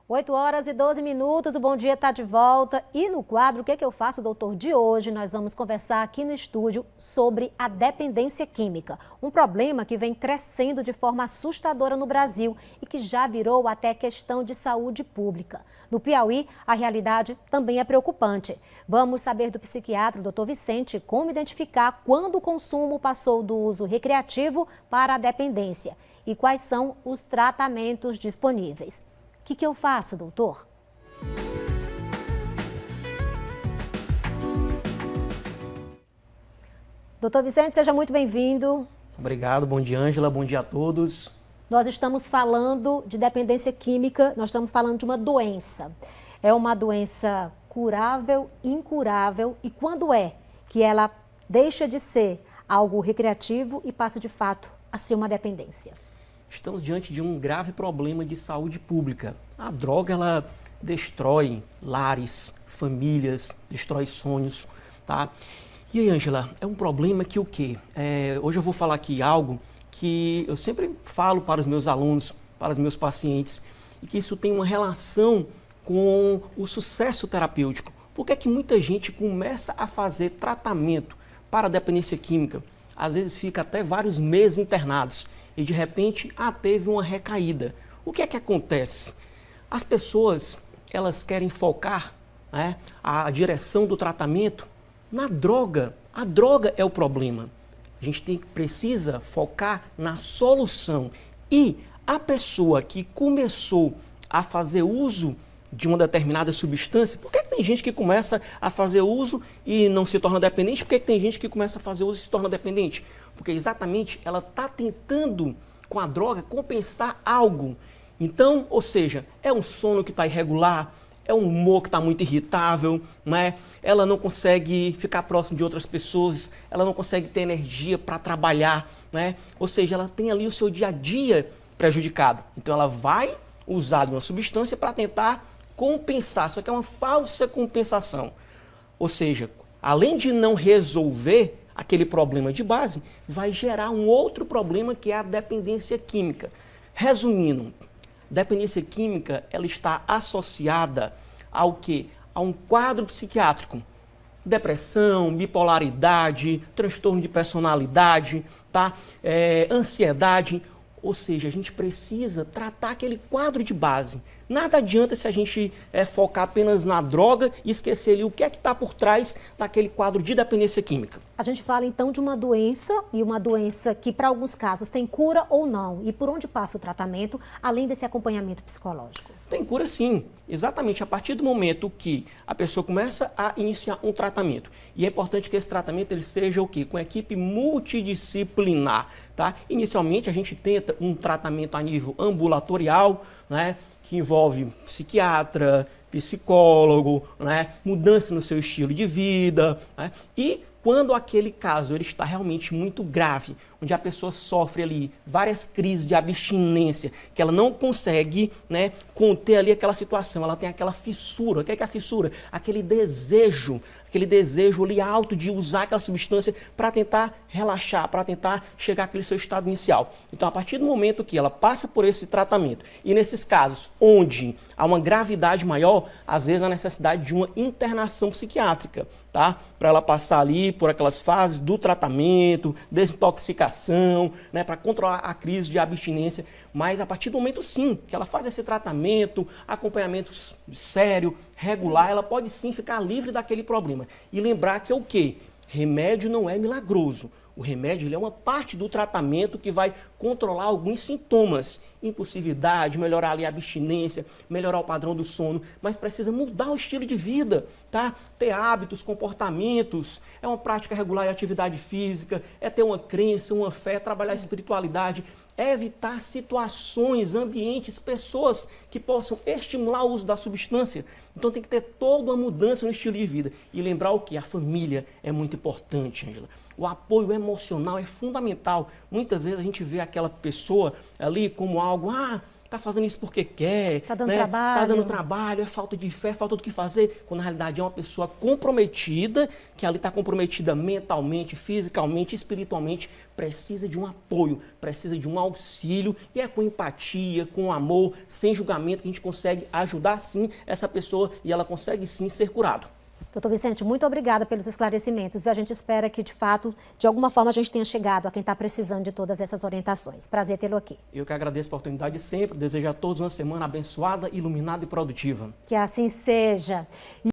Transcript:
8h12, o Bom Dia está de volta e no quadro O que eu faço, doutor? De hoje nós vamos conversar aqui no estúdio sobre a dependência química, um problema que vem crescendo de forma assustadora no Brasil e que já virou até questão de saúde pública. No Piauí, a realidade também é preocupante. Vamos saber do psiquiatra, doutor Vicente, como identificar quando o consumo passou do uso recreativo para a dependência e quais são os tratamentos disponíveis. O que eu faço, doutor? Doutor Vicente, seja muito bem-vindo. Obrigado, bom dia, Ângela, bom dia a todos. Nós estamos falando de dependência química, nós estamos falando de uma doença. É uma doença curável, incurável, e quando é que ela deixa de ser algo recreativo e passa de fato a ser uma dependência? Estamos diante de um grave problema de saúde pública. A droga, ela destrói lares, famílias, destrói sonhos, tá? E aí, Ângela, é um problema que o quê? Hoje eu vou falar aqui algo que eu sempre falo para os meus alunos, para os meus pacientes, e que isso tem uma relação com o sucesso terapêutico. Por que é que muita gente começa a fazer tratamento para a dependência química? Às vezes fica até vários meses internados e de repente teve uma recaída. O que é que acontece? As pessoas, elas querem focar, né, a direção do tratamento na droga. A droga é o problema. A gente precisa focar na solução. E a pessoa que começou a fazer uso de uma determinada substância, por que tem gente que começa a fazer uso e não se torna dependente? Por que tem gente que começa a fazer uso e se torna dependente? Porque exatamente ela está tentando, com a droga, compensar algo. Então, ou seja, é um sono que está irregular, é um humor que está muito irritável, né? Ela não consegue ficar próximo de outras pessoas, ela não consegue ter energia para trabalhar, né? Ou seja, ela tem ali o seu dia a dia prejudicado. Então ela vai usar uma substância para tentar compensar, só que é uma falsa compensação. Ou seja, além de não resolver aquele problema de base, vai gerar um outro problema que é a dependência química. Resumindo, dependência química, ela está associada ao quê? A um quadro psiquiátrico. Depressão, bipolaridade, transtorno de personalidade, tá? Ansiedade. Ou seja, a gente precisa tratar aquele quadro de base. Nada adianta se a gente focar apenas na droga e esquecer ali o que é que está por trás daquele quadro de dependência química. A gente fala então de uma doença, e uma doença que para alguns casos tem cura ou não. E por onde passa o tratamento, além desse acompanhamento psicológico? Tem cura sim, exatamente a partir do momento que a pessoa começa a iniciar um tratamento. E é importante que esse tratamento ele seja o quê? Com equipe multidisciplinar, tá? Inicialmente a gente tenta um tratamento a nível ambulatorial, né? Que envolve psiquiatra, psicólogo, né? Mudança no seu estilo de vida, né? E quando aquele caso ele está realmente muito grave, onde a pessoa sofre ali várias crises de abstinência, que ela não consegue, né, conter ali aquela situação, ela tem aquela fissura. O que é a fissura? Aquele desejo ali alto de usar aquela substância para tentar relaxar, para tentar chegar àquele seu estado inicial. Então, a partir do momento que ela passa por esse tratamento, e nesses casos onde há uma gravidade maior, às vezes a necessidade de uma internação psiquiátrica, tá? Para ela passar ali por aquelas fases do tratamento, desintoxicação, né? Para controlar a crise de abstinência. Mas a partir do momento, sim, que ela faz esse tratamento, acompanhamento sério, regular, ela pode sim ficar livre daquele problema. E lembrar que é o quê? Remédio não é milagroso. O remédio ele é uma parte do tratamento que vai controlar alguns sintomas, impulsividade, melhorar ali a abstinência, melhorar o padrão do sono, mas precisa mudar o estilo de vida, tá? Ter hábitos, comportamentos, é uma prática regular de atividade física, é ter uma crença, uma fé, trabalhar a espiritualidade, é evitar situações, ambientes, pessoas que possam estimular o uso da substância. Então tem que ter toda uma mudança no estilo de vida. E lembrar o que? A família é muito importante, Ângela. O apoio emocional é fundamental. Muitas vezes a gente vê aquela pessoa ali como algo, está está fazendo isso porque quer, está dando né? trabalho. Está dando trabalho, é falta de fé, falta do que fazer, quando na realidade é uma pessoa comprometida, que ali está comprometida mentalmente, fisicamente, espiritualmente, precisa de um apoio, precisa de um auxílio, e é com empatia, com amor, sem julgamento, que a gente consegue ajudar sim essa pessoa e ela consegue sim ser curado. Doutor Vicente, muito obrigada pelos esclarecimentos. A gente espera que, de fato, de alguma forma a gente tenha chegado a quem está precisando de todas essas orientações. Prazer tê-lo aqui. Eu que agradeço a oportunidade sempre, desejo a todos uma semana abençoada, iluminada e produtiva. Que assim seja.